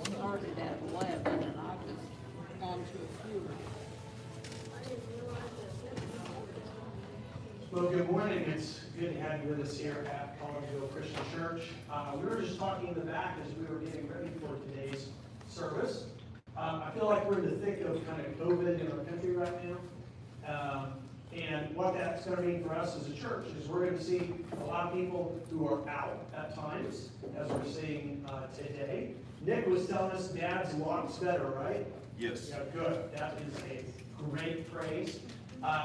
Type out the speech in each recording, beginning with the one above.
Started at 11 and I was on to a few. Well, good morning. It's good to have you with us here at Collinsville Christian Church. We were just talking in the back as we were getting ready for today's service. I feel like we're in the thick of kind of COVID in our country right now. And what that's going to mean for us as a church is we're going to see a lot of people who are out at times, as we're seeing today. Nick was telling us Dad's lots better, right? Yes. Yeah, good. That is a great praise.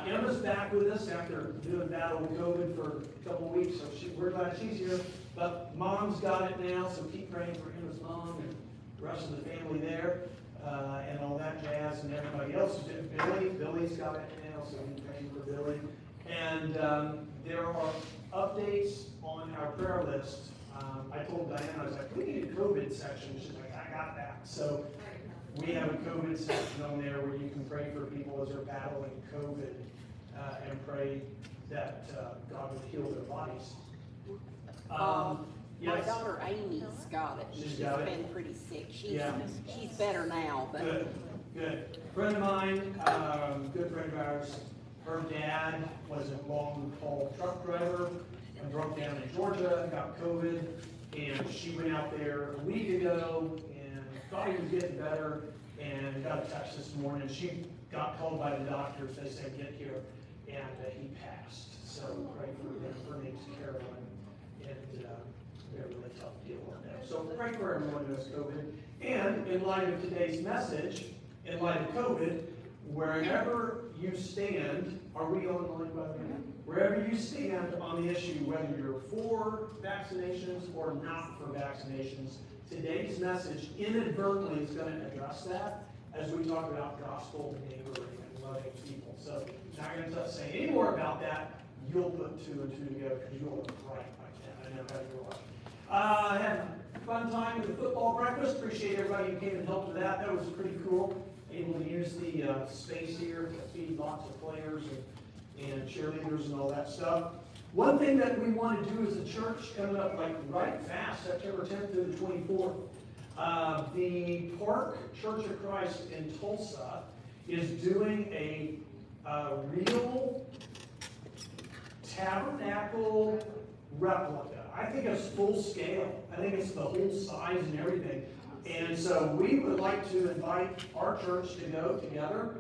Emma's back with us after doing battle with COVID for a couple of weeks, so we're glad she's here. But Mom's got it now, so keep praying for Emma's mom and the rest of the family there, and all that jazz, and everybody else. Billy's got it now, so keep praying for Billy. And there are updates on our prayer list. I told Diana, I was like, we need a COVID section. She's like, I got that. So we have a COVID section on there where you can pray for people as they're battling COVID and pray that God would heal their bodies. My Yes. daughter Amy's got it. She's She's got it? been pretty sick. She's better now, but Good, good. Friend of mine, good friend of ours, her dad was a long-haul truck driver and broke down in Georgia, got COVID, and she went out there a week ago and thought he was getting better and got a text this morning. She got called by the doctors. They said, get here, and he passed. So pray for them. Her name's Carolyn, and they're a really tough deal on them. So pray for everyone who has COVID. And in light of today's message, in light of COVID, wherever you stand, are we online by the way? Wherever you stand on the issue, whether you're for vaccinations or not for vaccinations, today's message inadvertently is going to address that as we talk about gospel neighboring and loving people. So I'm not going to say any more about that. You'll put two and two together because you'll look right like that. I know how you are. I had a fun time with the football breakfast. Appreciate everybody who came and helped with that. That was pretty cool. Able to use the space here to feed lots of players and cheerleaders and all that stuff. One thing that we want to do as a church coming up like right fast, September 10th through the 24th, the Park Church of Christ in Tulsa is doing a real tabernacle replica. I think it's full scale. I think it's the whole size and everything. And so we would like to invite our church to go together.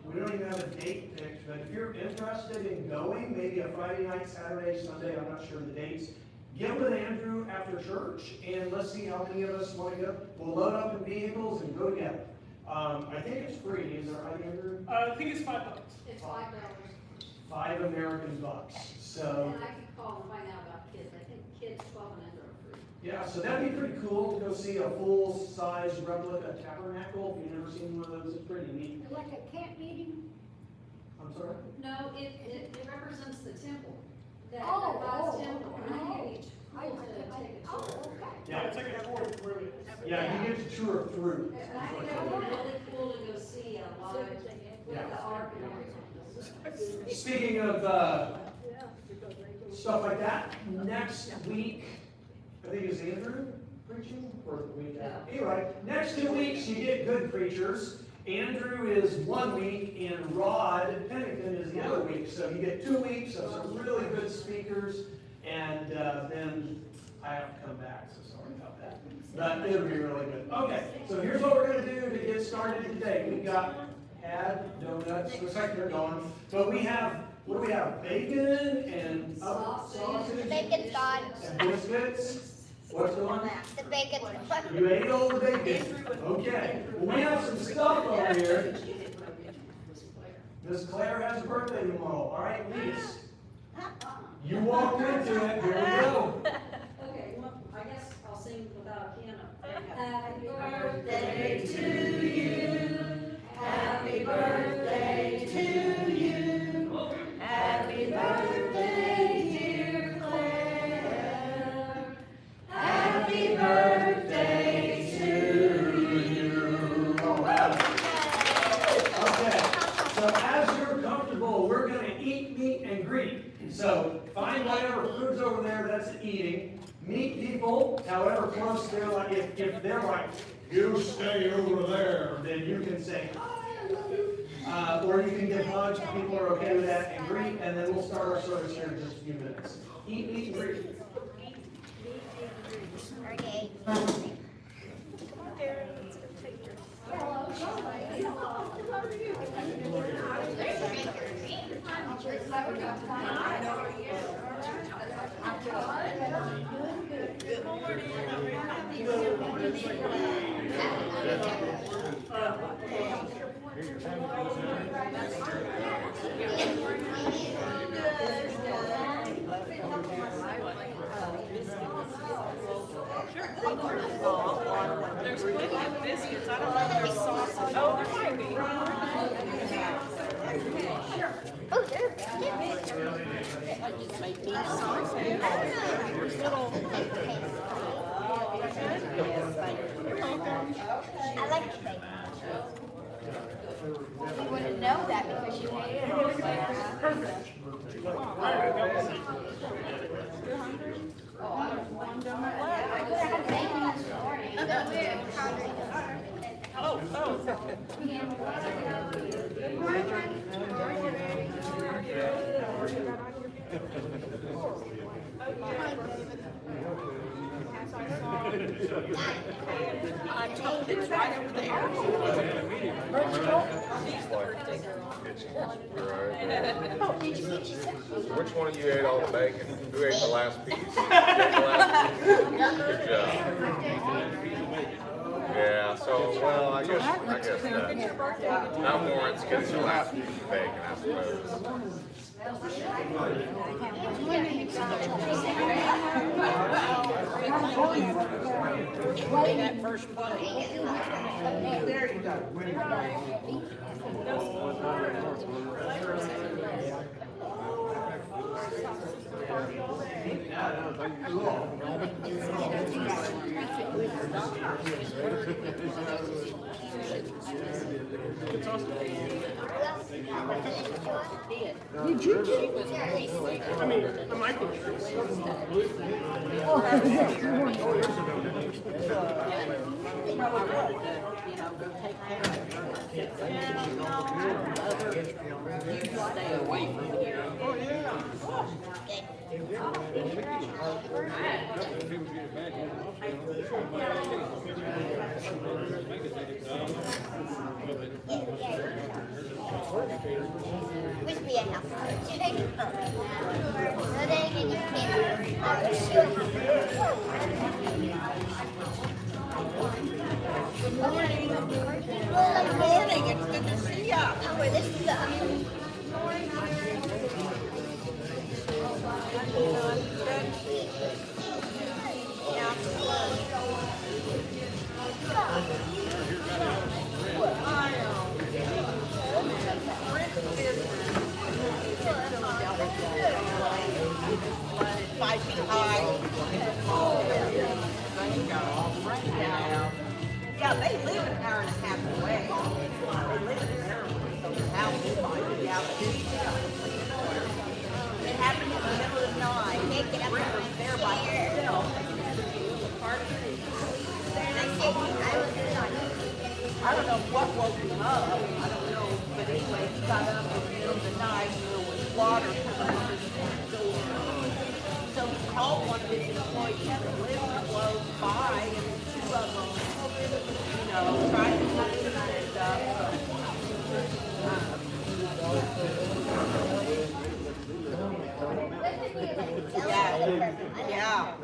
We don't even have a date picked, but if you're interested in going, maybe a Friday night, Saturday, Sunday, I'm not sure the dates, get with Andrew after church and let's see how many of us want to go. We'll load up in vehicles and go together. I think it's free. Is that right, Andrew? I think it's $5. It's $5. $5 American bucks. So. And I could call and find out about kids. I think kids 12 and under are free. Yeah, so that'd be pretty cool to go see a full-size replica tabernacle. If you've never seen one of those, it's pretty neat. Like a camp meeting? I'm sorry? No, it represents the temple. That Oh, God's oh, temple. And I think it's cool to take a tour. Okay. Yeah. It's like a tour through it. Yeah, you get to tour through. And I think it would be really cool to go see a live with Yeah. the ark and everything. Speaking of stuff like that, next week, I think is Andrew preaching or the week after. Anyway, next 2 weeks you get good preachers. Andrew is 1 week and Rod Pennington is the other week. So you get 2 weeks of some really good speakers, and then I have to come back, so sorry about that. But it'll be really good. Okay, so here's what we're going to do to get started today. We've got donuts, looks like they're gone. But we have, what do we have? Bacon and sausage The bacon's gone. and biscuits. What's going on? The bacon's gone. You ate all the bacon. Okay. Well, we have some stuff over here. Miss Claire has a birthday tomorrow. All right, Lise. You walked into it. Here we go. Okay, well, I guess I'll sing without a piano. minutes of eating, meet people, however close they're like, if they're like, you stay over there, then you can say, hi, I love you. Or you can give hugs, if people are okay with that, and greet, and then we'll start our service here in just a few minutes. Eat, meet, and greet. Okay. There's plenty of biscuits. I don't know if there's sausage. Oh, there might be. Oh, there. I just made me I like to bake. You wouldn't know that because you made it. It's right over there. Which one of you ate all the bacon? Who ate the last piece? You ate the last piece? Good job. Yeah, so, well, I guess that warrants getting the last piece of bacon, I suppose. That first bite. There you go. I mean, I might be You know, go take care of it. You stay away from here. Which be enough. So then you can. I'll show you. Good morning. Good morning. It's good to see you. Oh, where this is Yeah, they live an hour and a half away. They live in Maryland, so their house is fine. Yeah, but it happened in the middle of the night. Rick was there by himself. I don't know what woke him up. I don't know. But anyway, he got up in the middle of the night and there was water coming out of his front door. So he called one of his employees that lived close by, and the two of them, you know, tried to come in and stuff. Yeah.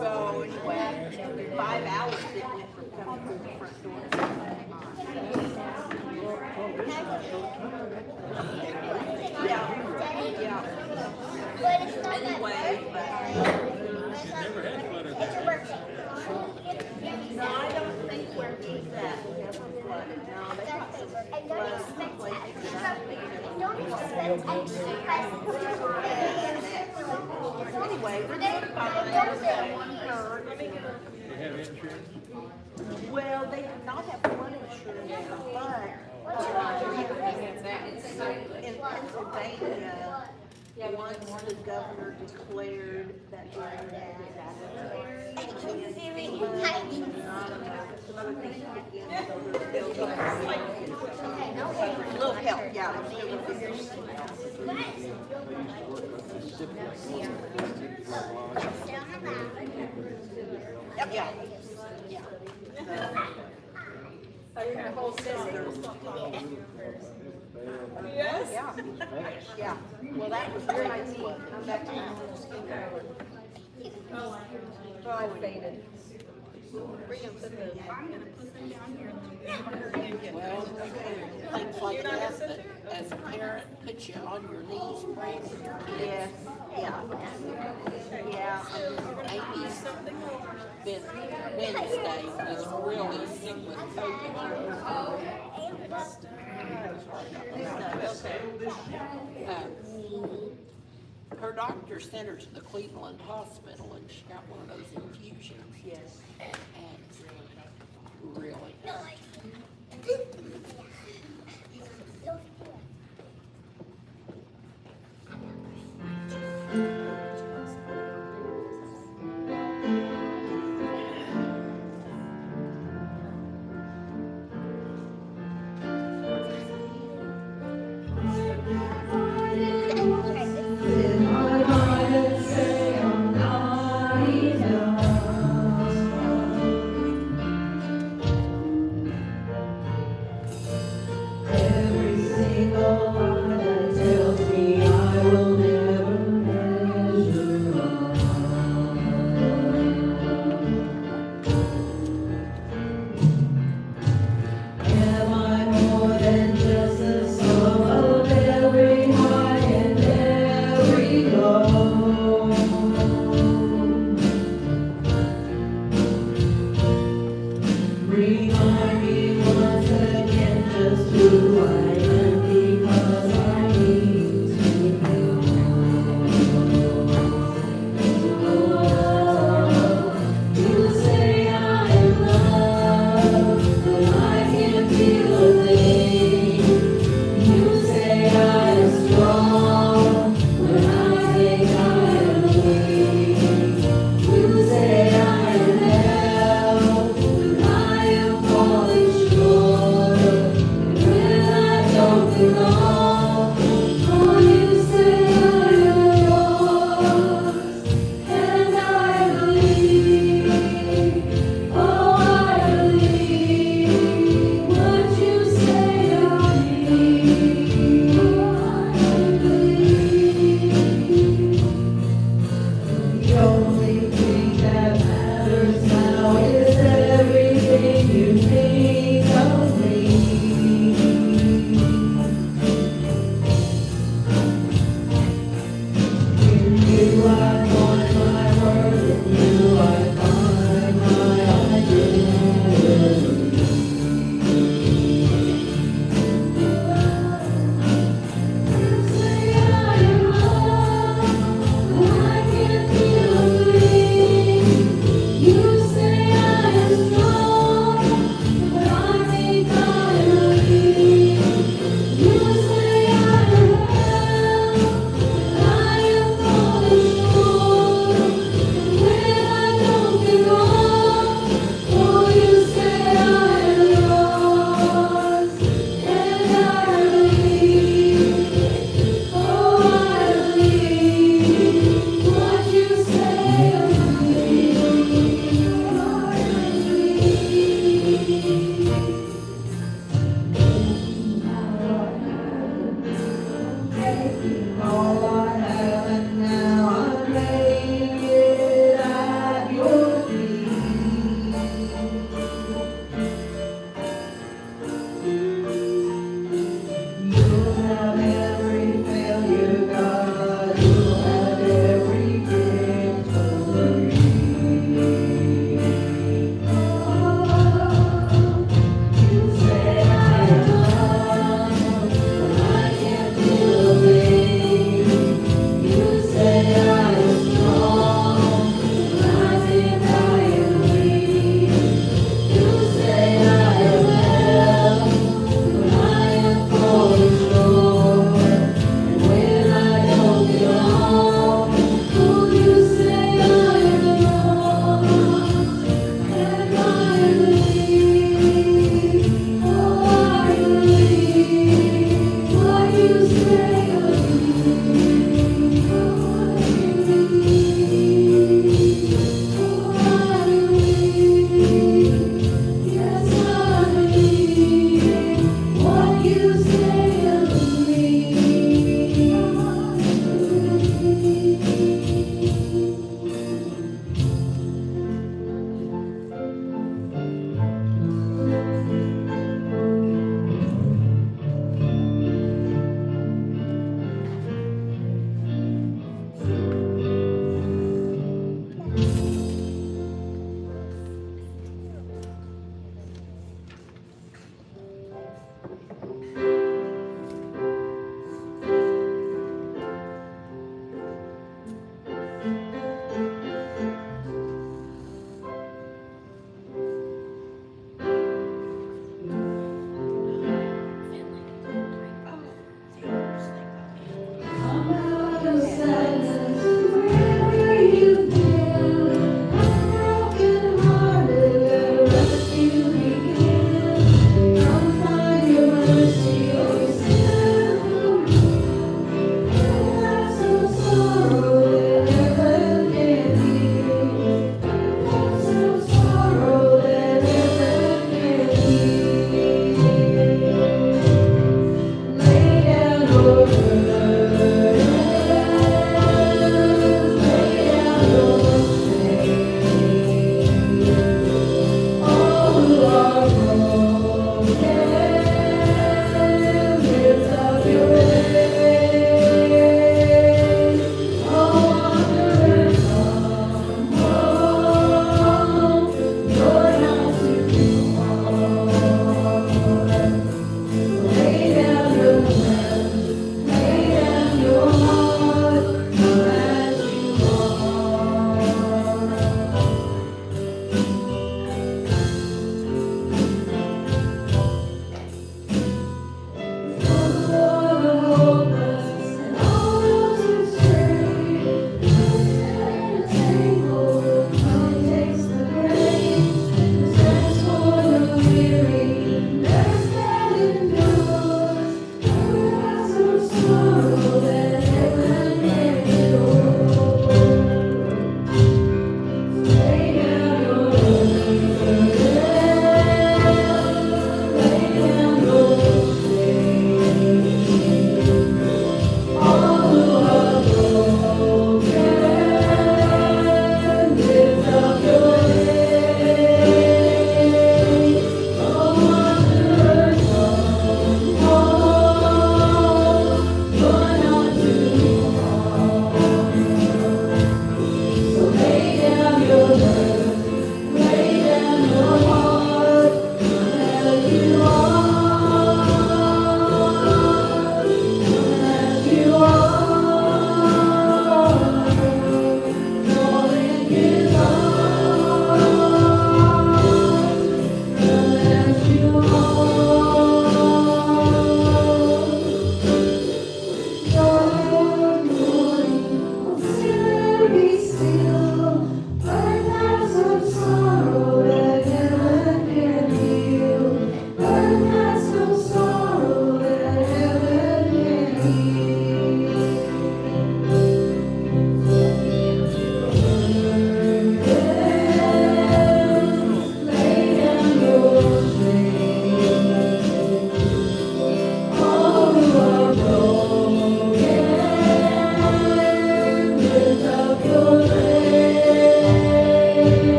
So anyway, 5 hours it went from coming through the front door. Yeah. But it's not that Anyway, it's a birthday. no, I don't think where he's at ever flooded. No, they got some I don't floods expect places extra. that I don't expect extra. Anyway, we're doing fine. Well, they do not have flood insurance, but in Pennsylvania, once the governor declared that during that little help, yeah. Yep, yeah. Yes. Yeah, yeah. Well, that was very nice one. Come back to Oh, I faded. Well, things like that, as a parent, put you on your knees praying for your kids. yeah, yeah. Amy's been, Wednesday was really sick with COVID. Her doctor sent her to the Cleveland Hospital and she got one of those infusions. Yes. And really. I am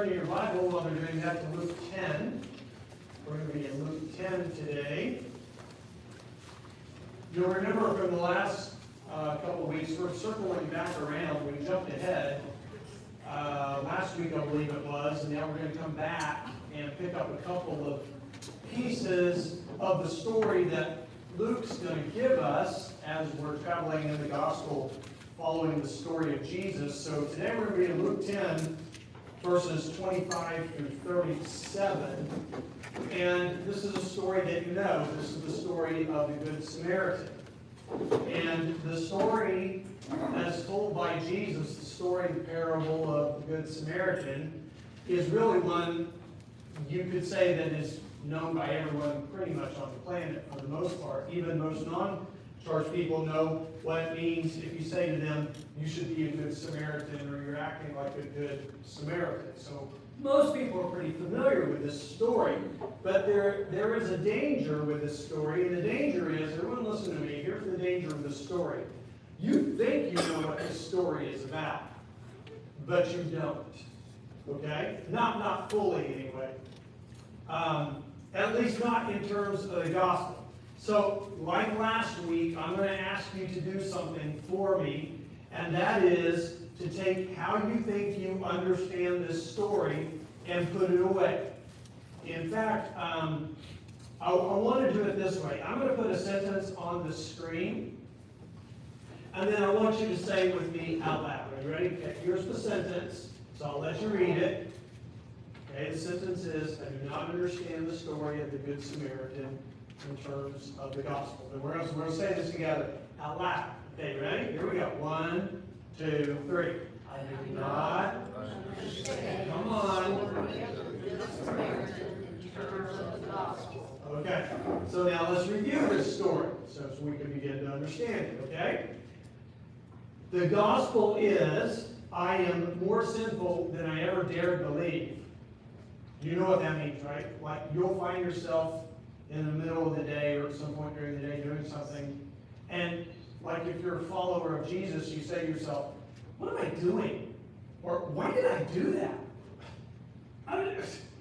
turn in your Bible while they're doing that to Luke 10. We're going to be in Luke 10 today. You'll remember from the last couple of weeks, we're circling back around. We jumped ahead last week, I believe it was, and now we're going to come back and pick up a couple of pieces of the story that Luke's going to give us as we're traveling in the gospel following the story of Jesus. So today we're going to be in Luke 10, verses 25 through 37. And this is a story that you know. This is the story of the Good Samaritan. And the story, as told by Jesus, the story, the parable of the Good Samaritan, is really one you could say that is known by everyone pretty much on the planet for the most part. Even most non-church people know what it means if you say to them, you should be a good Samaritan, or you're acting like a good Samaritan. So most people are pretty familiar with this story, but there is a danger with this story, and the danger is, everyone listen to me, here's the danger of this story. You think you know what this story is about, but you don't. Okay? Not fully anyway. At least not in terms of the gospel. So, like last week, I'm going to ask you to do something for me, and that is to take how you think you understand this story and put it away. In fact, I want to do it this way. I'm going to put a sentence on the screen, and then I want you to say it with me out loud. Are you ready? Okay, here's the sentence, so I'll let you read it. Okay, the sentence is, I do not understand the story of the Good Samaritan in terms of the gospel. And we're going to say this together out loud. Okay, ready? Here we go. 1, 2, 3. I do not understand. Come on. Okay, so now let's review this story so we can begin to understand it, okay? The gospel is, I am more sinful than I ever dared believe. You know what that means, right? Like, you'll find yourself in the middle of the day or at some point during the day doing something, and like if you're a follower of Jesus, you say to yourself, what am I doing? Or why did I do that?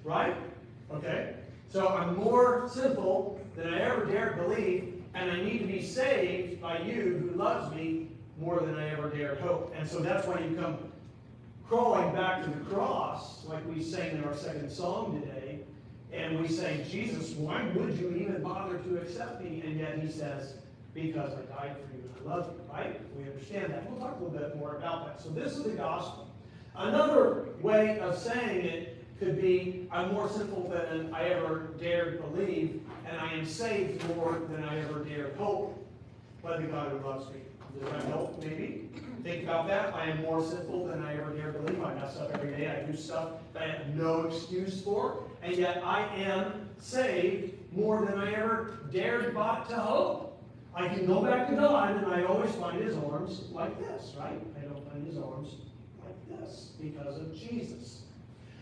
Right? Okay? So I'm more sinful than I ever dared believe, and I need to be saved by you who loves me more than I ever dared hope. And so that's why you come crawling back to the cross, like we sang in our second song today, and we say, Jesus, why would you even bother to accept me? And yet he says, because I died for you and I love you, right? We understand that. We'll talk a little bit more about that. So this is the gospel. Another way of saying it could be, I'm more sinful than I ever dared believe, and I am saved more than I ever dared hope by the God who loves me. Does that help, maybe? Think about that. I am more sinful than I ever dared believe. I mess up every day. I do stuff that I have no excuse for, and yet I am saved more than I ever dared to hope. I can go back to God, and I always find his arms like this, right? I don't find his arms like this because of Jesus.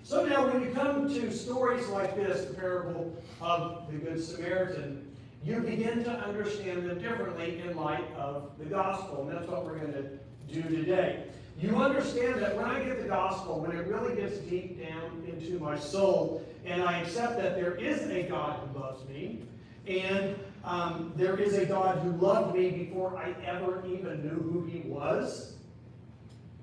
So now when you come to stories like this, the parable of the Good Samaritan, you begin to understand them differently in light of the gospel. And that's what we're going to do today. You understand that when I get the gospel, when it really gets deep down into my soul, and I accept that there is a God who loves me, and there is a God who loved me before I ever even knew who he was,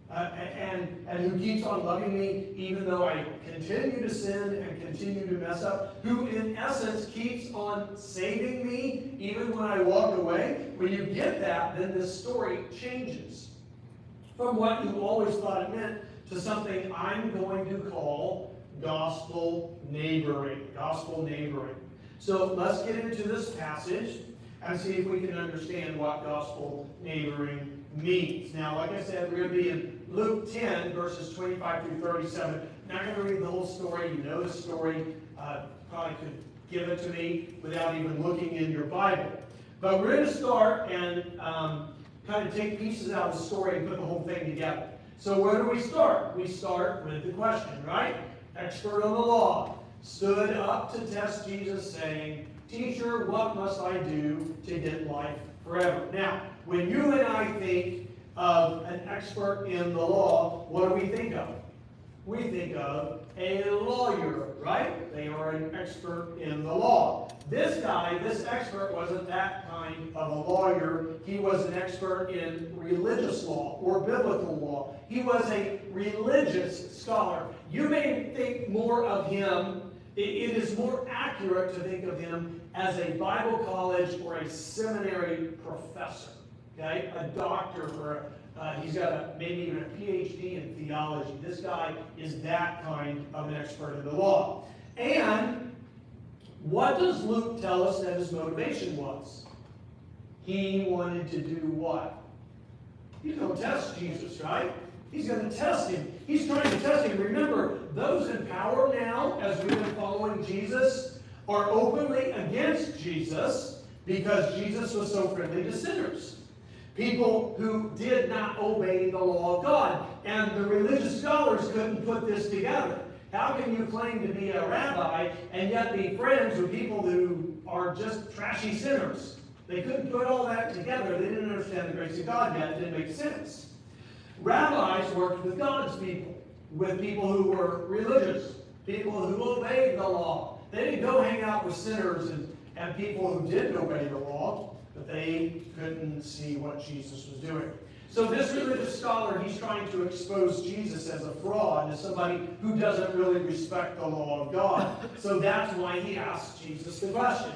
and who keeps on loving me even though I continue to sin and continue to mess up, who in essence keeps on saving me even when I walk away. When you get that, then this story changes from what you always thought it meant to something I'm going to call gospel neighboring. Gospel neighboring. So let's get into this passage and see if we can understand what gospel neighboring means. Now, like I said, we're going to be in Luke 10, verses 25 through 37. Not going to read the whole story. You know the story. Probably could give it to me without even looking in your Bible. But we're going to start and kind of take pieces out of the story and put the whole thing together. So where do we start? We start with the question, right? Expert on the law stood up to test Jesus, saying, Teacher, what must I do to get life forever? Now, when you and I think of an expert in the law, what do we think of? we think of a lawyer, right? They are an expert in the law. This guy, this expert, wasn't that kind of a lawyer. He was an expert in religious law or biblical law. He was a religious scholar. You may think more of him, it is more accurate to think of him as a Bible college or a seminary professor, okay? A doctor or he's got maybe even a PhD in theology. This guy is that kind of an expert in the law. And what does Luke tell us that his motivation was? He wanted to do what? He's going to test Jesus, right? He's going to test him. He's trying to test him. Remember, those in power now, as we've been following Jesus, are openly against Jesus because Jesus was so friendly to sinners. People who did not obey the law of God. And the religious scholars couldn't put this together. How can you claim to be a rabbi and yet be friends with people who are just trashy sinners? They couldn't put all that together. They didn't understand the grace of God yet. It didn't make sense. Rabbis worked with God's people, with people who were religious, people who obeyed the law. They didn't go hang out with sinners and people who didn't obey the law, but they couldn't see what Jesus was doing. So this religious scholar, he's trying to expose Jesus as a fraud, as somebody who doesn't really respect the law of God. So that's why he asks Jesus the question,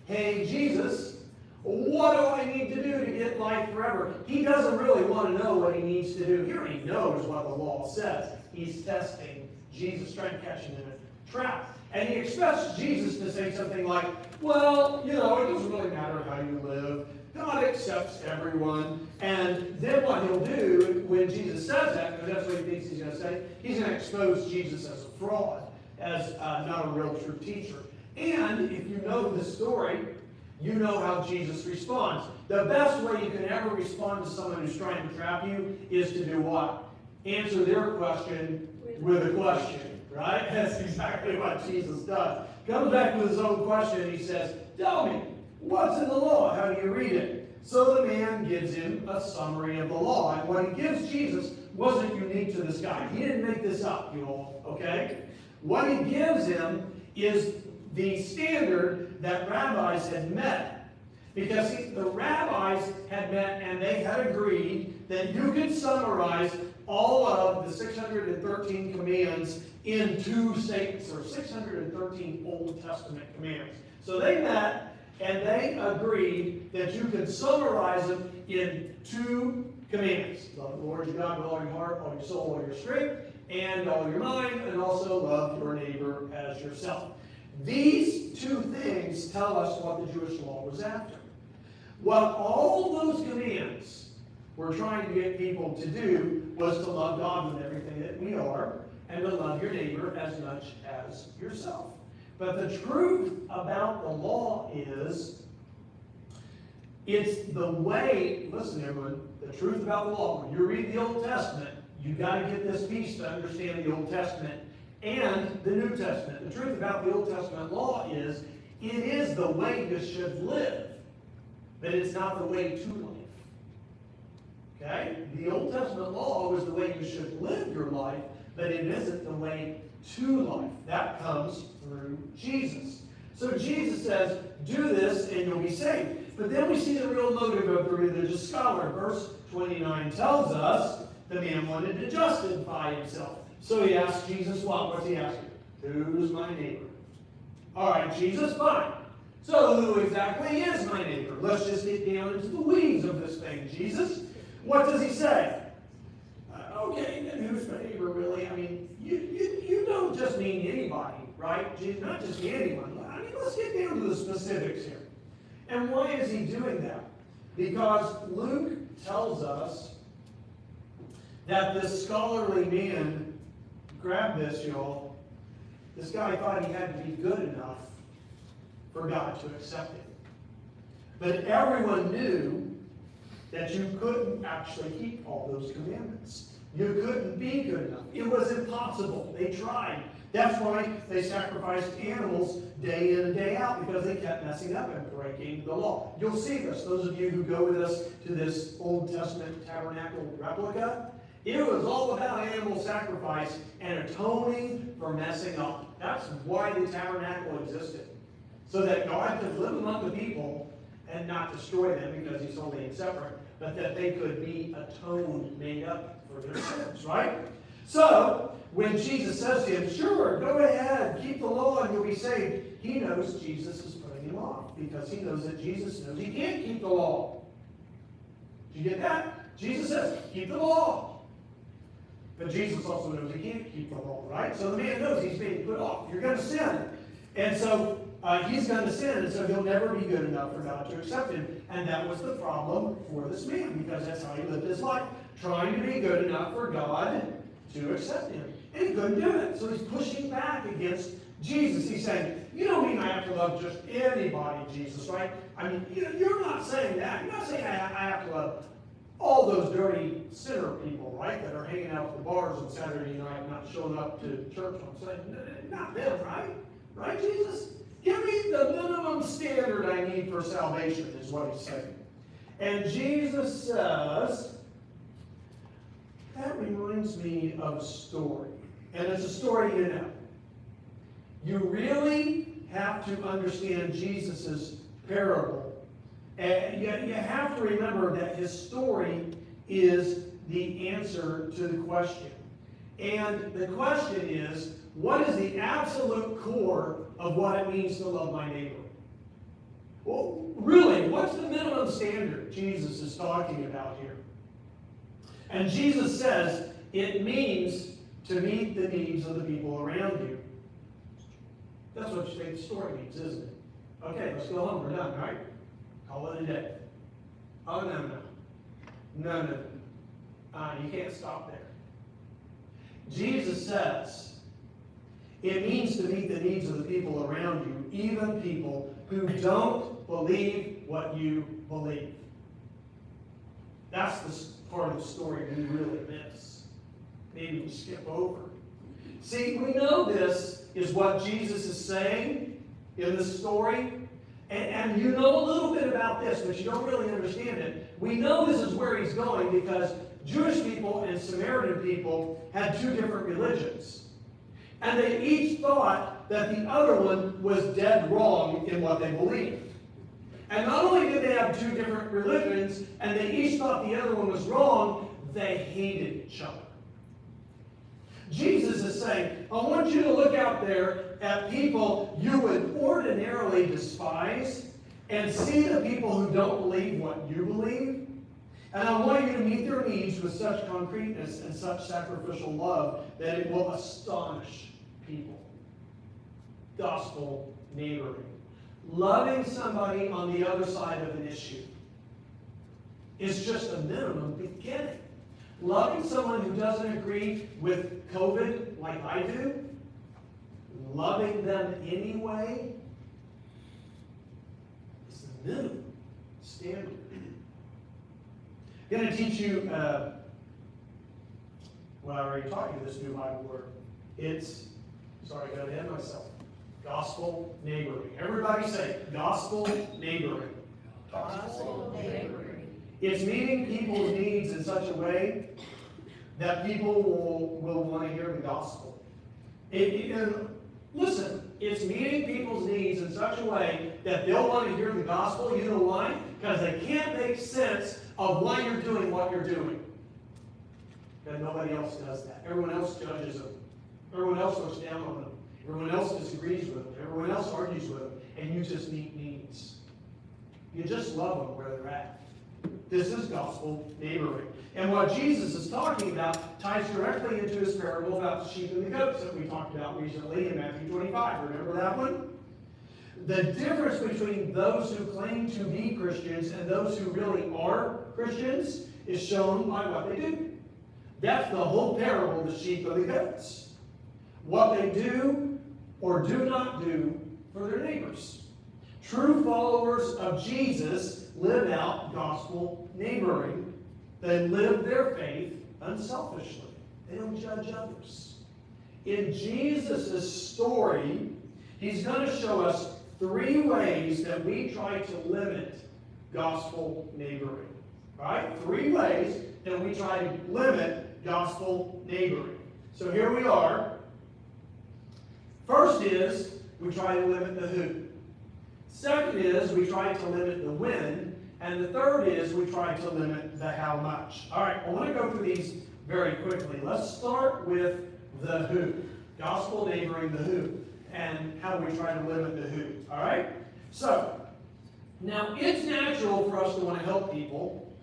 hey, Jesus, what do I need to do to get life forever? He doesn't really want to know what he needs to do. He already knows what the law says. He's testing Jesus, trying to catch him in a trap. And he expects Jesus to say something like, well, you know, it doesn't really matter how you live. God accepts everyone. And then what he'll do when Jesus says that, because that's what he thinks he's going to say, he's going to expose Jesus as a fraud, as not a real true teacher. And if you know the story, you know how Jesus responds. The best way you can ever respond to someone who's trying to trap you is to do what? Answer their question with a question, right? That's exactly what Jesus does. Comes back with his own question and he says, tell me, what's in the law? How do you read it? So the man gives him a summary of the law. And what he gives Jesus wasn't unique to this guy. He didn't make this up, you all, okay? What he gives him is the standard that rabbis had met. Because the rabbis had met and they had agreed that you could summarize all of the 613 commands in 2 statements, or 613 Old Testament commands. So they met and they agreed that you could summarize them in 2 commands. Love the Lord your God with all your heart, all your soul, all your strength, and all your mind, and also love your neighbor as yourself. These 2 things tell us what the Jewish law was after. What all those commands were trying to get people to do was to love God with everything that we are, and to love your neighbor as much as yourself. But the truth about the law is, it's the way, listen everyone, the truth about the law, when you read the Old Testament, you've got to get this piece to understand the Old Testament and the New Testament. The truth about the Old Testament law is, it is the way you should live, but it's not the way to live. Okay? The Old Testament law was the way you should live your life, but it isn't the way to life. That comes through Jesus. So Jesus says, do this and you'll be saved. But then we see the real motive of the religious scholar. Verse 29 tells us the man wanted to justify himself. So he asked Jesus what? What's he asking? Who's my neighbor? All right, Jesus, fine. So who exactly is my neighbor? Let's just get down into the weeds of this thing, Jesus. What does he say? Okay, then who's my neighbor really? I mean, you don't just mean anybody, right? Jesus, not just anyone. I mean, let's get down to the specifics here. And why is he doing that? Because Luke tells us that this scholarly man, grab this, y'all, this guy thought he had to be good enough for God to accept him. But everyone knew that you couldn't actually keep all those commandments. You couldn't be good enough. It was impossible. They tried. That's why they sacrificed animals day in and day out, because they kept messing up and breaking the law. You'll see this. Those of you who go with us to this Old Testament tabernacle replica, It was all about animal sacrifice and atoning for messing up. That's why the tabernacle existed. So that God could live among the people and not destroy them because he's holy and separate, but that they could be atoned, made up for their sins, right? So, when Jesus says to him, sure, go ahead, keep the law and you'll be saved, he knows Jesus is putting him off because he knows that Jesus knows he can't keep the law. Did you get that? Jesus says, keep the law. But Jesus also knows he can't keep the law, right? So the man knows he's being put off. You're going to sin. And so he's going to sin, and so he'll never be good enough for God to accept him. And that was the problem for this man, because that's how he lived his life, trying to be good enough for God to accept him. And he couldn't do it. So he's pushing back against Jesus. He's saying, you don't mean I have to love just anybody, Jesus, right? I mean, you're not saying that. You're not saying I have to love all those dirty sinner people, right, that are hanging out at the bars on Saturday night, not showing up to church on Sunday. Not them, right? Right, Jesus? Give me the minimum standard I need for salvation, is what he's saying. And Jesus says, that reminds me of a story. And it's a story you know. You really have to understand Jesus' parable. And you have to remember that his story is the answer to the question. And the question is, what is the absolute core of what it means to love my neighbor? Well, really, what's the minimum standard Jesus is talking about here? And Jesus says it means to meet the needs of the people around you. That's what you think the story means, isn't it? Okay, let's go home. We're done, right? Call it a day. Oh, no. You can't stop there. Jesus says it means to meet the needs of the people around you, even people who don't believe what you believe. That's the part of the story we really miss. Maybe we skip over. See, we know this is what Jesus is saying in the story. And you know a little bit about this, but you don't really understand it. We know this is where he's going because Jewish people and Samaritan people had two different religions. And they each thought that the other one was dead wrong in what they believed. And not only did they have two different religions, and they each thought the other one was wrong, they hated each other. Jesus is saying, I want you to look out there at people you would ordinarily despise and see the people who don't believe what you believe. And I want you to meet their needs with such concreteness and such sacrificial love that it will astonish people. Gospel neighboring. Loving somebody on the other side of an issue is just a minimum beginning. Loving someone who doesn't agree with COVID like I do, loving them anyway, is the minimum standard. I'm going to teach you, well, I already taught you this new Bible word. It's, sorry, I got ahead of myself. Gospel neighboring. Everybody say, gospel neighboring. Gospel neighboring. It's meeting people's needs in such a way that people will want to hear the gospel. Listen, it's meeting people's needs in such a way that they'll want to hear the gospel. You know why? Because they can't make sense of why you're doing what you're doing. Because nobody else does that. Everyone else judges them. Everyone else looks down on them. Everyone else disagrees with them. Everyone else argues with them. And you just meet needs. You just love them where they're at. This is gospel neighboring. And what Jesus is talking about ties directly into his parable about the sheep and the goats that we talked about recently in Matthew 25. Remember that one? The difference between those who claim to be Christians and those who really are Christians is shown by what they do. That's the whole parable of the sheep and the goats. What they do or do not do for their neighbors. True followers of Jesus live out gospel neighboring. They live their faith unselfishly. They don't judge others. In Jesus' story, he's going to show us 3 ways that we try to limit gospel neighboring. Right? 3 ways that we try to limit gospel neighboring. So here we are. First is we try to limit the who. Second is we try to limit the when. And the third is we try to limit the how much. All right, I want to go through these very quickly. Let's start with the who. Gospel neighboring the who. And how we try to limit the who. All right? So, now it's natural for us to want to help people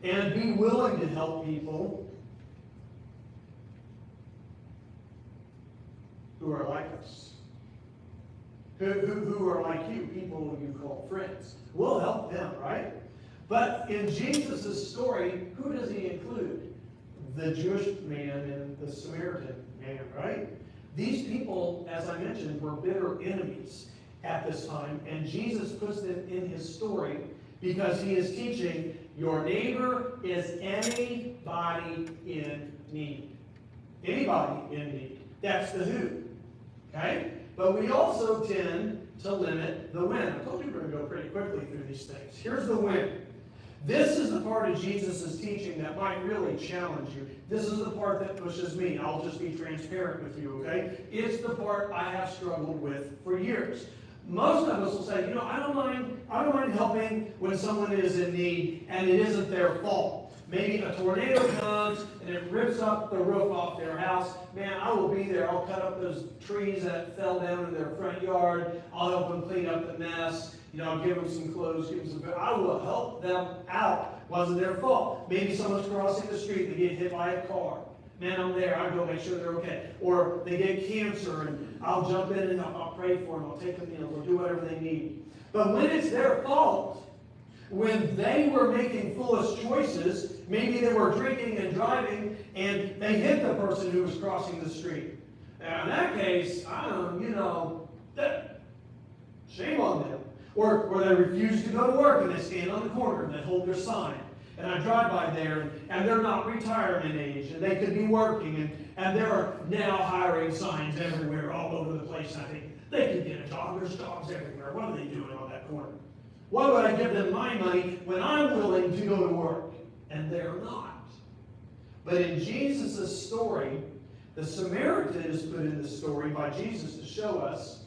and be willing to help people who are like us. Who are like you, people you call friends. We'll help them, right? But in Jesus' story, who does he include? The Jewish man and the Samaritan man, right? These people, as I mentioned, were bitter enemies at this time, and Jesus puts them in his story because he is teaching your neighbor is anybody in need. Anybody in need. That's the who. Okay? But we also tend to limit the when. I told you we're going to go pretty quickly through these things. Here's the when. This is the part of Jesus' teaching that might really challenge you. This is the part that pushes me. I'll just be transparent with you, okay? It's the part I have struggled with for years. Most of us will say, I don't mind helping when someone is in need and it isn't their fault. Maybe a tornado comes and it rips up the roof off their house. Man, I will be there. I'll cut up those trees that fell down in their front yard. I'll help them clean up the mess. I'll give them some clothes, give them some food. I will help them out. Wasn't their fault. Maybe someone's crossing the street, they get hit by a car. Man, I'm there. I'll go make sure they're okay. Or they get cancer, and I'll jump in and I'll pray for them. I'll take them, we'll do whatever they need. But when it's their fault, when they were making foolish choices, maybe they were drinking and driving, and they hit the person who was crossing the street. Now, in that case, shame on them. Or they refuse to go to work and they stand on the corner and they hold their sign. And I drive by there and they're not retirement age and they could be working and there are now hiring signs everywhere, all over the place. And I think they could get a dog. There's dogs everywhere. What are they doing on that corner? Why would I give them my money when I'm willing to go to work? And they're not. But in Jesus' story, the Samaritan is put in the story by Jesus to show us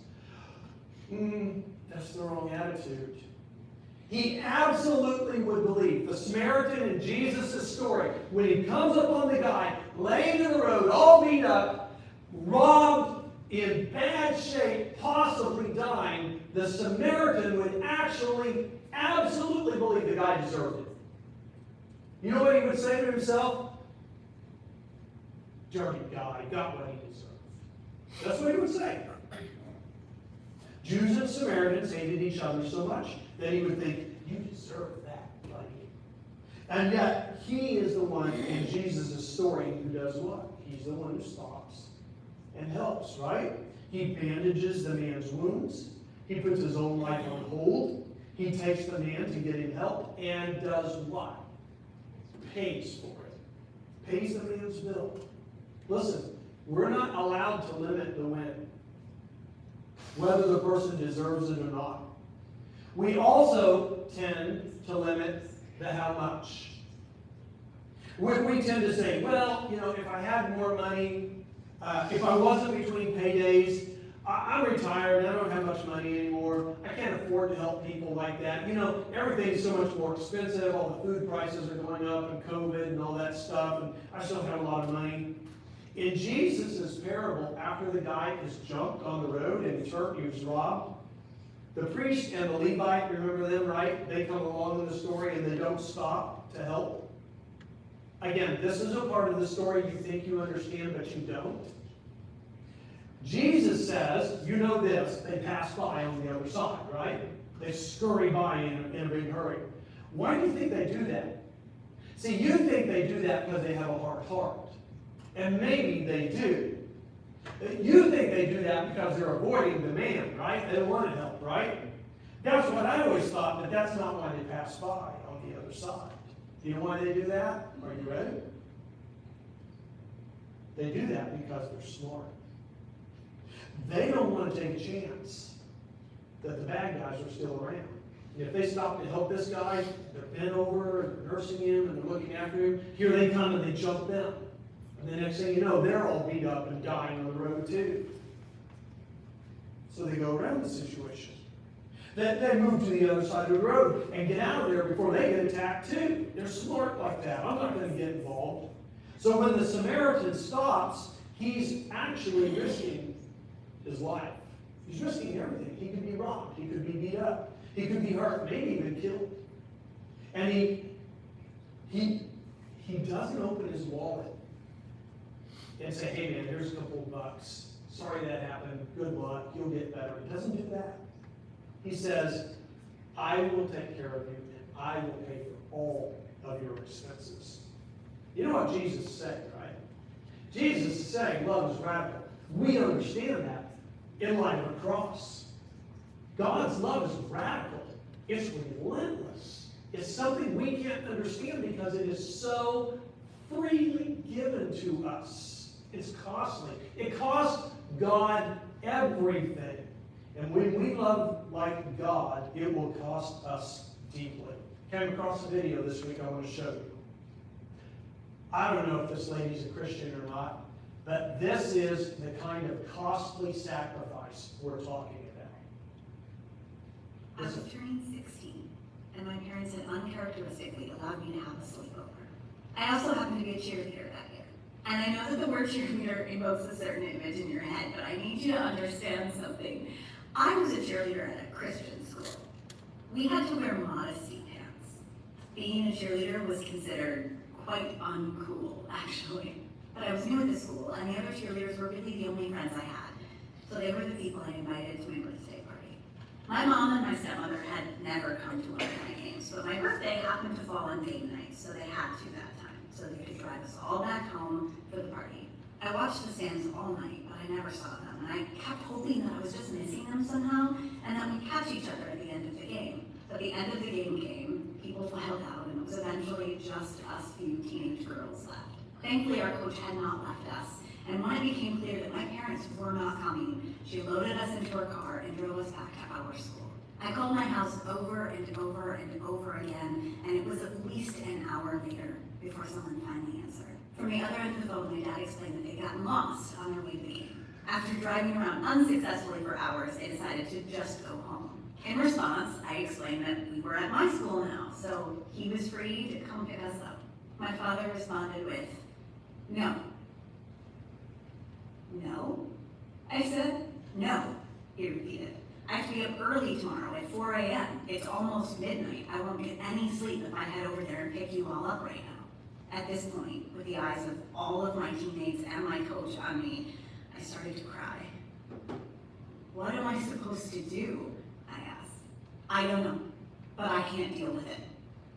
that's the wrong attitude. He absolutely would believe. The Samaritan in Jesus' story, when he comes upon the guy laying in the road, all beat up, robbed, in bad shape, possibly dying, the Samaritan would actually, absolutely believe the guy deserved it. You know what he would say to himself? Dirty guy, got what he deserved. That's what he would say. Jews and Samaritans hated each other so much that he would think, you deserve that, buddy. And yet, he is the one in Jesus' story who does what? He's the one who stops and helps, right? He bandages the man's wounds. He puts his own life on hold. He takes the man to get him help and does what? Pays for it. Pays the man's bill. Listen, we're not allowed to limit the when, whether the person deserves it or not. We also tend to limit the how much. We tend to say, well, if I had more money, if I wasn't between paydays, I'm retired, I don't have much money anymore, I can't afford to help people like that. Everything's so much more expensive, all the food prices are going up, and COVID and all that stuff, and I still have a lot of money. In Jesus' parable, after the guy is jumped on the road and he was robbed, the priest and the Levite, remember them, right? They come along in the story and they don't stop to help. Again, this is a part of the story you think you understand, but you don't. Jesus says, you know this, they pass by on the other side, right? They scurry by in a big hurry. Why do you think they do that? See, you think they do that because they have a hard heart. And maybe they do. You think they do that because they're avoiding the man, right? They don't want to help, right? That's what I always thought, but that's not why they pass by on the other side. Do you know why they do that? Are you ready? They do that because they're smart. They don't want to take a chance that the bad guys are still around. And if they stop to help this guy, they're bent over and they're nursing him and they're looking after him. Here they come and they jump them. And the next thing you know, they're all beat up and dying on the road too. So they go around the situation. They move to the other side of the road and get out of there before they get attacked too. They're smart like that. I'm not going to get involved. So when the Samaritan stops, he's actually risking his life. He's risking everything. He could be robbed. He could be beat up. He could be hurt, maybe even killed. And he doesn't open his wallet and say, hey man, here's a couple of bucks. Sorry that happened. Good luck. You'll get better. He doesn't do that. He says, I will take care of you and I will pay for all of your expenses. You know what Jesus is saying, right? Jesus is saying love is radical. We understand that in light of the cross. God's love is radical. It's relentless. It's something we can't understand because it is so freely given to us. It's costly. It costs God everything. And when we love like God, it will cost us deeply. Came across a video this week I want to show you. I don't know if this lady's a Christian or not, but this is the kind of costly sacrifice we're talking I about. was turning 16, and my parents had uncharacteristically allowed me to have a sleepover. I also happened to be a cheerleader that year. And I know that the word cheerleader evokes a certain image in your head, but I need you to understand something. I was a cheerleader at a Christian school. We had to wear modesty pants. Being a cheerleader was considered quite uncool, actually. But I was new at the school, and the other cheerleaders were really the only friends I had. So they were the people I invited to my birthday party. My mom and my stepmother had never come to one of my games, but my birthday happened to fall on game night, so they had to that time, so they could drive us all back home for the party. I watched the stands all night, but I never saw them, and I kept hoping that I was just missing them somehow, and that we'd catch each other at the end of the game. But the end of the game came, people filed out, and it was eventually just us few teenage girls left. Thankfully, our coach had not left us, and when it became clear that my parents were not coming, she loaded us into her car and drove us back to our school. I called my house over and over and over again, and it was at least an hour later before someone finally answered. From the other end of the phone, my dad explained that they'd gotten lost on their way to the game. After driving around unsuccessfully for hours, they decided to just go home. In response, I explained that we were at my school now, so he was free to come pick us up. My father responded with, "No." "No?" I said. "No," he repeated. "I have to be up early tomorrow at 4 a.m. It's almost midnight. I won't get any sleep if I head over there and pick you all up right now." At this point, with the eyes of all of my teammates and my coach on me, I started to cry. "What am I supposed to do?" I asked. "I don't know, but I can't deal with it,"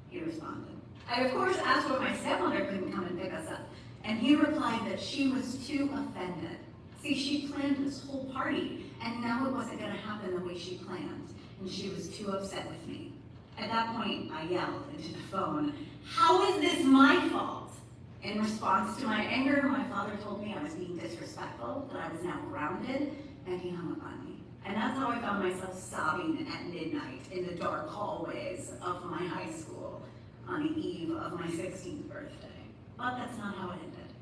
he responded. I of course asked why my stepmother couldn't come and pick us up, and he replied that she was too offended. See, she planned this whole party, and now it wasn't going to happen the way she planned, and she was too upset with me. At that point, I yelled into the phone, "How is this my fault?" In response to my anger, my father told me I was being disrespectful, that I was now grounded, and he hung up on me. And that's how I found myself sobbing at midnight in the dark hallways of my high school on the eve of my 16th birthday. But that's not how it ended.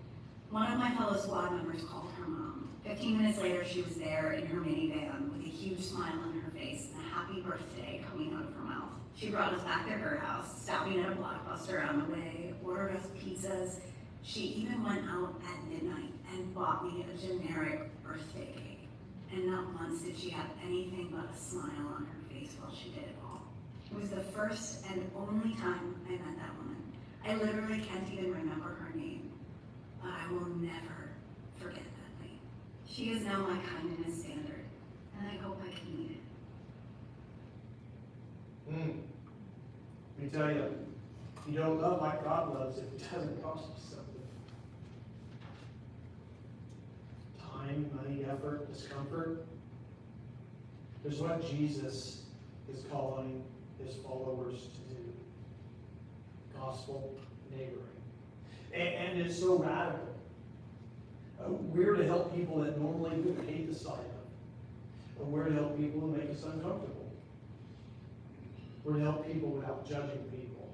One of my fellow squad members called her mom. 15 minutes later, she was there in her minivan with a huge smile on her face and a happy birthday coming out of her mouth. She brought us back to her house, stopping at a Blockbuster on the way, ordered us pizzas. She even went out at midnight and bought me a generic birthday cake. And not once did she have anything but a smile on her face while she did it all. It was the first and only time I met that woman. I literally can't even remember her name, but I will never forget that night. She is now my kindness standard, and I hope I can meet it. Let me tell you, you don't love like God loves if it doesn't cost you something. Time, money, effort, discomfort. There's what Jesus is calling his followers to do. Gospel neighboring. And it's so radical. We're to help people that normally would hate the sight of. We're to help people who make us uncomfortable. We're to help people without judging people.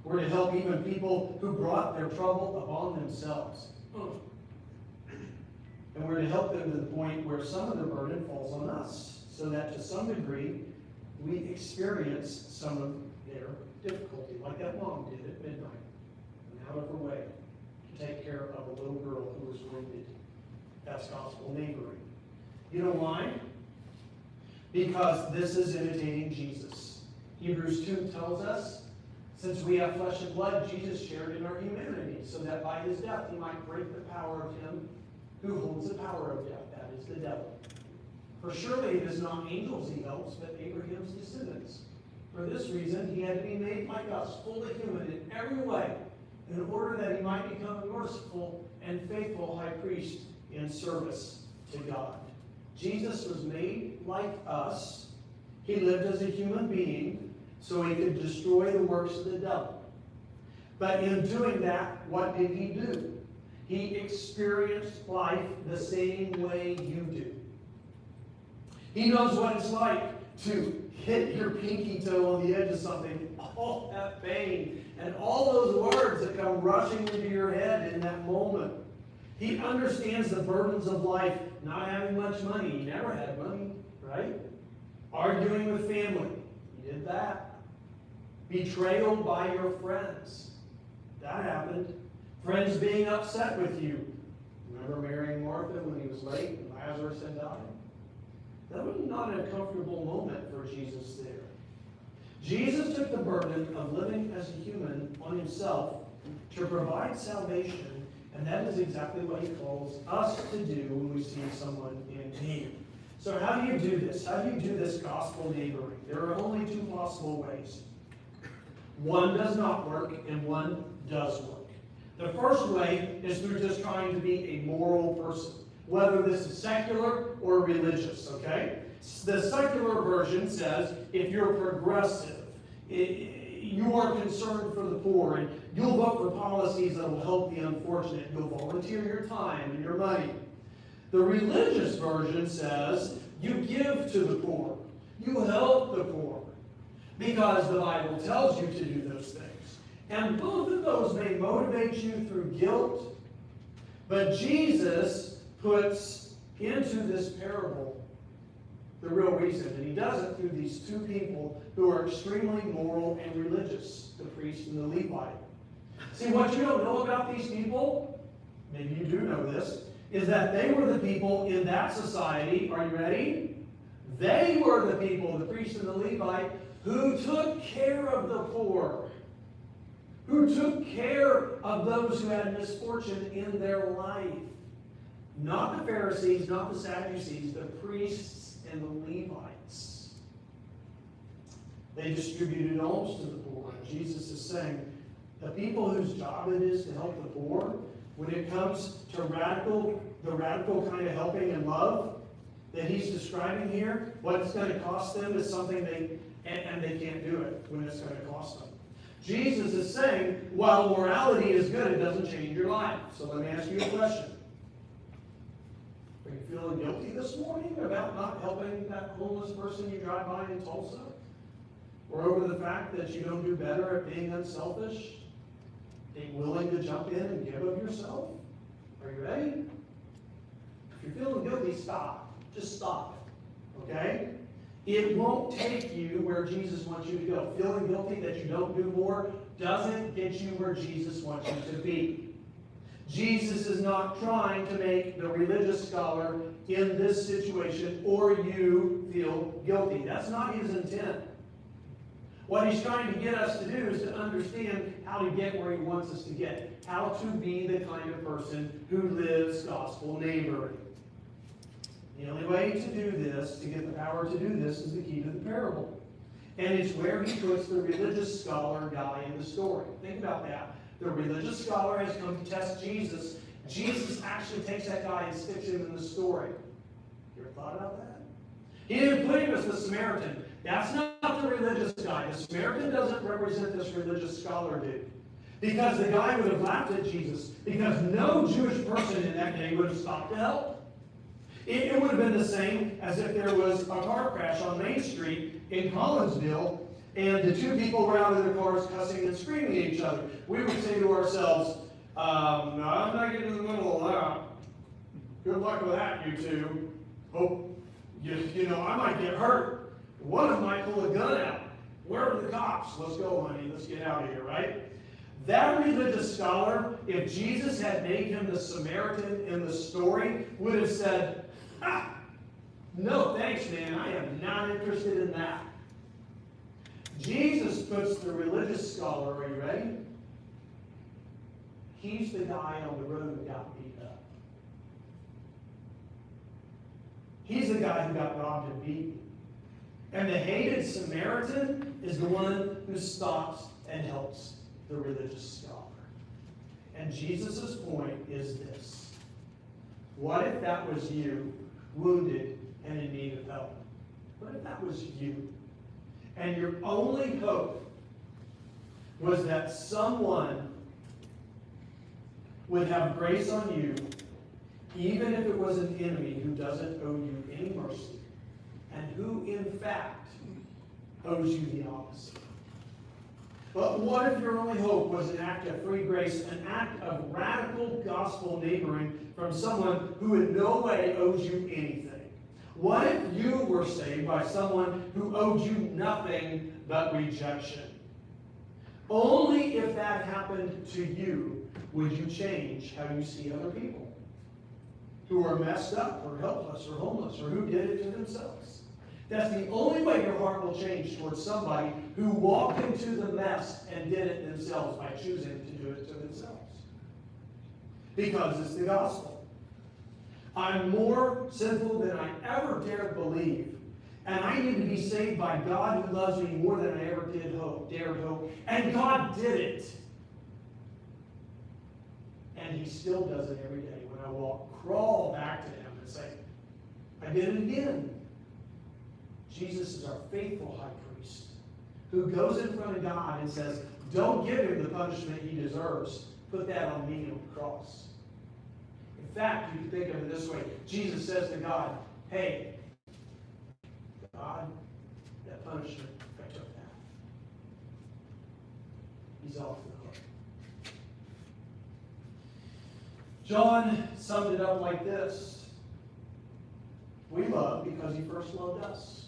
We're to help even people who brought their trouble upon themselves. And we're to help them to the point where some of the burden falls on us, so that to some degree, we experience some of their difficulty, like that mom did at midnight, and out of her way to take care of a little girl who was wounded. That's gospel neighboring. You know why? Because this is imitating Jesus. Hebrews 2 tells us, since we have flesh and blood, Jesus shared in our humanity, so that by his death he might break the power of him who holds the power of death, that is the devil. For surely it is not angels he helps, but Abraham's descendants. For this reason he had to be made like us, fully human in every way, in order that he might become a merciful and faithful high priest in service to God. Jesus was made like us. He lived as a human being so he could destroy the works of the devil. But in doing that, what did he do? He experienced life the same way you do. He knows what it's like to hit your pinky toe on the edge of something, all that pain, and all those words that come rushing into your head in that moment. He understands the burdens of life, not having much money. He never had money, right? Arguing with family. He did that. Betrayal by your friends. That happened. Friends being upset with you. Remember Mary and Martha when he was late and Lazarus had died? That was not a comfortable moment for Jesus there. Jesus took the burden of living as a human on himself to provide salvation, and that is exactly what he calls us to do when we see someone in need. So how do you do this? How do you do this gospel neighboring? There are only two possible ways. One does not work and one does work. The first way is through just trying to be a moral person, whether this is secular or religious, okay? The secular version says if you're progressive, you are concerned for the poor, and you'll vote for policies that will help the unfortunate. You'll volunteer your time and your money. The religious version says you give to the poor. You help the poor, because the Bible tells you to do those things. And both of those may motivate you through guilt, but Jesus puts into this parable the real reason, and he does it through these two people who are extremely moral and religious, the priest and the Levite. See, what you don't know about these people, maybe you do know this, is that they were the people in that society, are you ready? They were the people, the priest and the Levite, who took care of the poor, who took care of those who had misfortune in their life. Not the Pharisees, not the Sadducees, the priests and the Levites. They distributed alms to the poor. And Jesus is saying, the people whose job it is to help the poor, when it comes to the radical kind of helping and love that he's describing here, what it's going to cost them is something they can't do it when it's going to cost them. Jesus is saying, while morality is good, it doesn't change your life. So let me ask you a question. Are you feeling guilty this morning about not helping that homeless person you drive by in Tulsa? Or over the fact that you don't do better at being unselfish? Being willing to jump in and give of yourself? Are you ready? If you're feeling guilty, stop. Just stop. Okay? It won't take you where Jesus wants you to go. Feeling guilty that you don't do more doesn't get you where Jesus wants you to be. Jesus is not trying to make the religious scholar in this situation or you feel guilty. That's not his intent. What he's trying to get us to do is to understand how to get where he wants us to get. How to be the kind of person who lives gospel neighboring. The only way to do this, to get the power to do this, is the key to the parable. And it's where he puts the religious scholar guy in the story. Think about that. The religious scholar has come to test Jesus. Jesus actually takes that guy and sticks him in the story. You ever thought about that? He didn't put him as the Samaritan. That's not the religious guy. The Samaritan doesn't represent this religious scholar dude. Because the guy would have laughed at Jesus. Because no Jewish person in that day would have stopped to help. It would have been the same as if there was a car crash on Main Street in Collinsville and the two people were out of their cars cussing and screaming at each other. We would say to ourselves, No, I'm not getting in the middle of that. Good luck with that, you two. Hope, you know, I might get hurt. One of them might pull a gun out. Where are the cops? Let's go, honey. Let's get out of here, right? That religious scholar, if Jesus had made him the Samaritan in the story, would have said, "Ha! No thanks, man. I am not interested in that." Jesus puts the religious scholar, are you ready? He's the guy on the road who got beat up. He's the guy who got robbed and beaten. And the hated Samaritan is the one who stops and helps the religious scholar. And Jesus' point is this. What if that was you, wounded and in need of help? What if that was you? And your only hope was that someone would have grace on you, even if it was an enemy who doesn't owe you any mercy, and who, in fact, owes you the opposite. But what if your only hope was an act of free grace, an act of radical gospel neighboring from someone who in no way owes you anything? What if you were saved by someone who owed you nothing but rejection? Only if that happened to you would you change how you see other people who are messed up or helpless or homeless or who did it to themselves. That's the only way your heart will change towards somebody who walked into the mess and did it themselves by choosing to do it to themselves. Because it's the gospel. I'm more sinful than I ever dared believe. And I need to be saved by God who loves me more than I ever dared hope. And God did it. And he still does it every day. When I crawl back to him and say, I did it again. Jesus is our faithful high priest who goes in front of God and says, don't give him the punishment he deserves. Put that on me on the cross. In fact, you can think of it this way. Jesus says to God, hey, God, that punishment, I took that. He's off the hook. John summed it up like this. We love because he first loved us.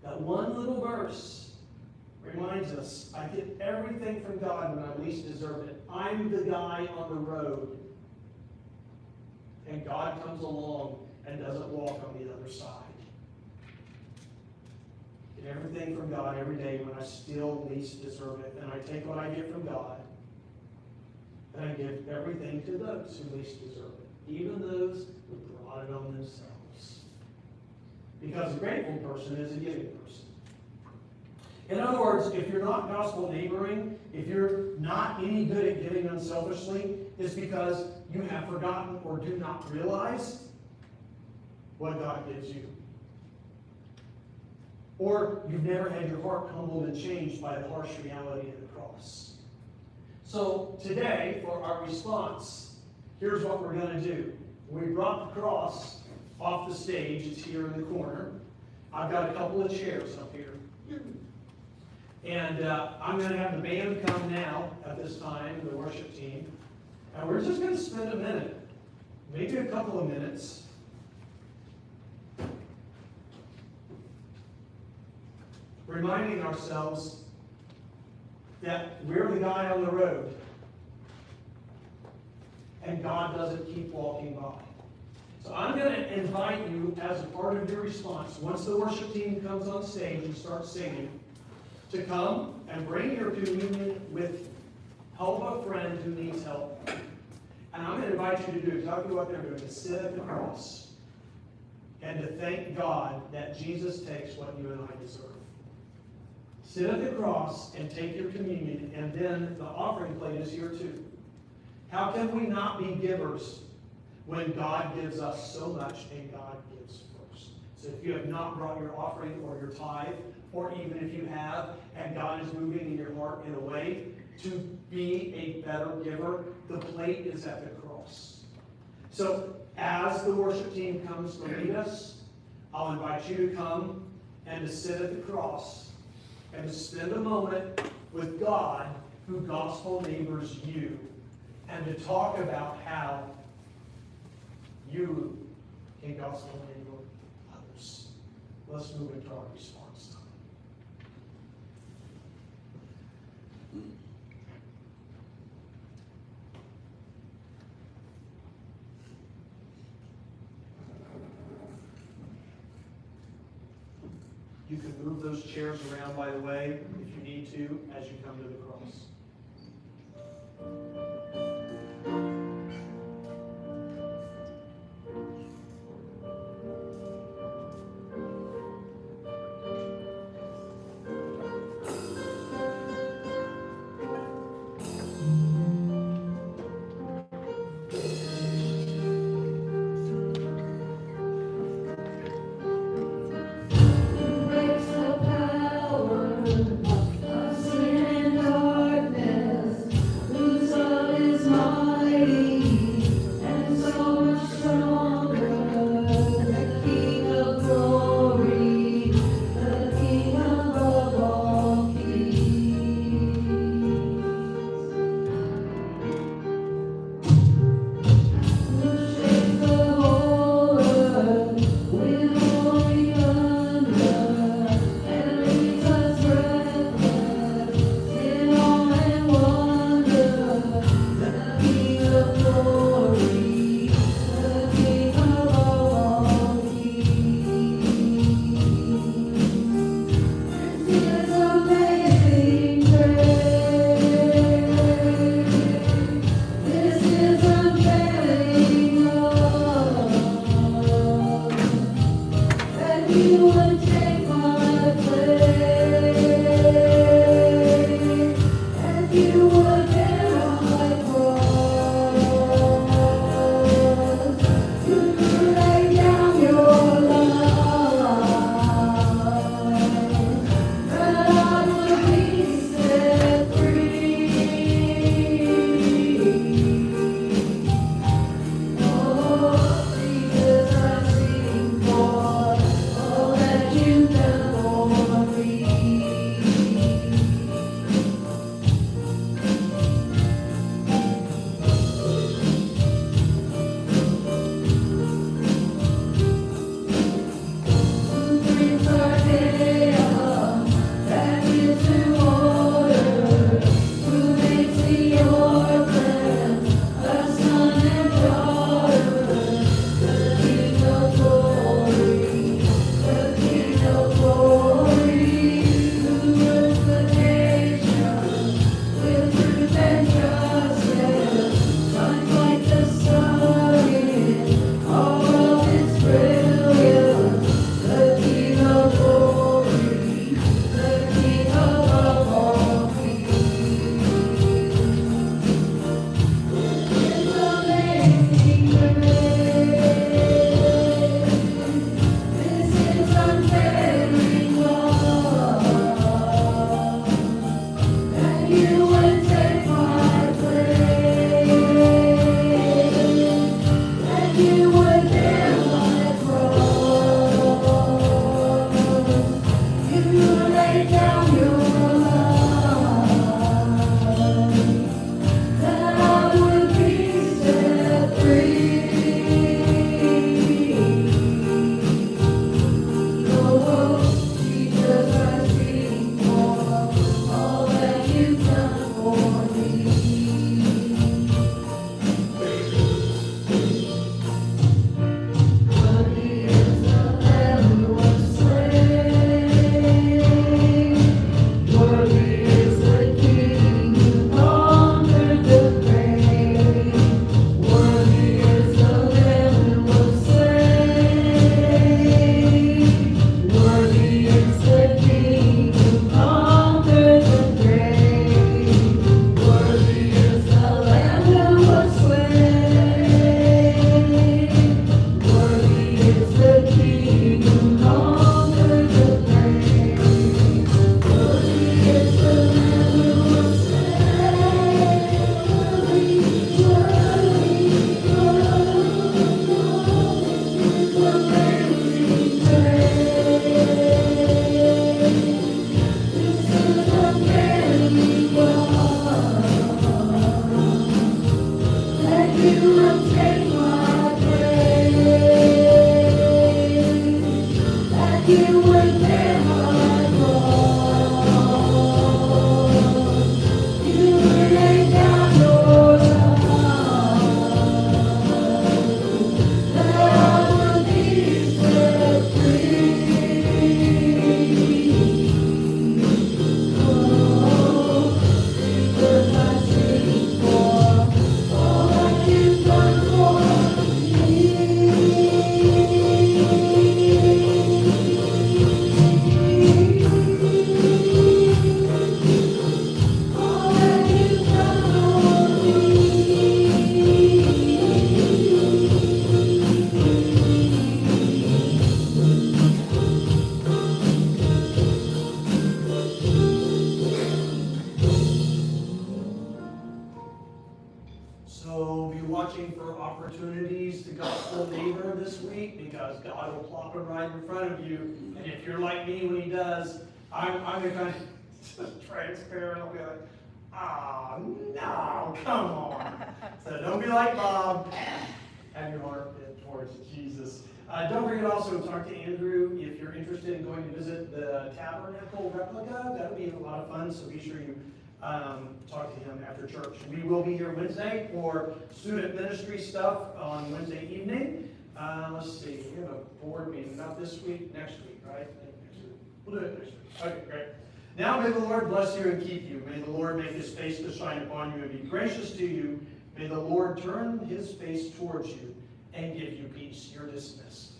That one little verse reminds us, I get everything from God when I least deserve it. I'm the guy on the road. And God comes along and doesn't walk on the other side. Get everything from God every day when I still least deserve it. And I take what I get from God and I give everything to those who least deserve it, even those who brought it on themselves. Because a grateful person is a giving person. In other words, if you're not gospel neighboring, if you're not any good at giving unselfishly, it's because you have forgotten or do not realize what God gives you. Or you've never had your heart humbled and changed by the harsh reality of the cross. So today, for our response, here's what we're going to do. We brought the cross off the stage. It's here in the corner. I've got a couple of chairs up here. And I'm going to have the band come now at this time, the worship team. And we're just going to spend a minute, maybe a couple of minutes, reminding ourselves that we're the guy on the road. And God doesn't keep walking by. So I'm going to invite you, as a part of your response, once the worship team comes on stage and starts singing, to come and bring your communion with you. Help a friend who needs help. And I'm going to invite you to do exactly what they're doing, to sit at the cross and to thank God that Jesus takes what you and I deserve. Sit at the cross and take your communion, and then the offering plate is here too. How can we not be givers when God gives us so much and God gives first? So if you have not brought your offering or your tithe, or even if you have, and God is moving in your heart in a way to be a better giver, the plate is at the cross. So as the worship team comes to lead us, I'll invite you to come and to sit at the cross and to spend a moment with God who gospel neighbors you and to talk about how you can gospel enable others. Let's move into our response time. You can move those chairs around, by the way, if you need to, as you come to the cross. Breaks the power of sin and darkness. Whose love is mighty and so much stronger. The King of glory, the King above all kings. Who shakes the whole earth with holy thunder and leaves us breathless in awe and wonder. The King of glory, the King above all kings. This is amazing grace. This is unfailing love, that you would take my place, that you would bear my cross, you lay down your life, that I would be set free. Oh, Jesus, I sing for all that you've done for me. you were never alone. You laid down your life that I would be set free. Oh, because I sing for all that you've done for me. All that you've done So be watching for opportunities to gospel neighbor this week, because God will plop it right in front of you. And if you're like me when he does, I'm the kind of just transparent. I'll be like, ah, no, come on. So don't be like Bob. Have your heart bent towards Jesus. Don't forget also to talk to Andrew if you're interested in going to visit the tabernacle replica. That'll be a lot of fun, so be sure you talk to him after church. We will be here Wednesday for student ministry stuff on Wednesday evening. Let's see, we have a board meeting, not this week, next week, right? Next week. We'll do it next week. Okay, great. Now may the Lord bless you and keep you. May the Lord make his face to shine upon you and be gracious to you. May the Lord turn his face towards you and give you peace. You're dismissed.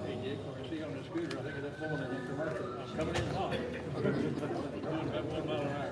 Hey, Jake, when I see you on the scooter, I think of that woman in the commercial. I'm coming in hot. Doing about 1 mile an hour.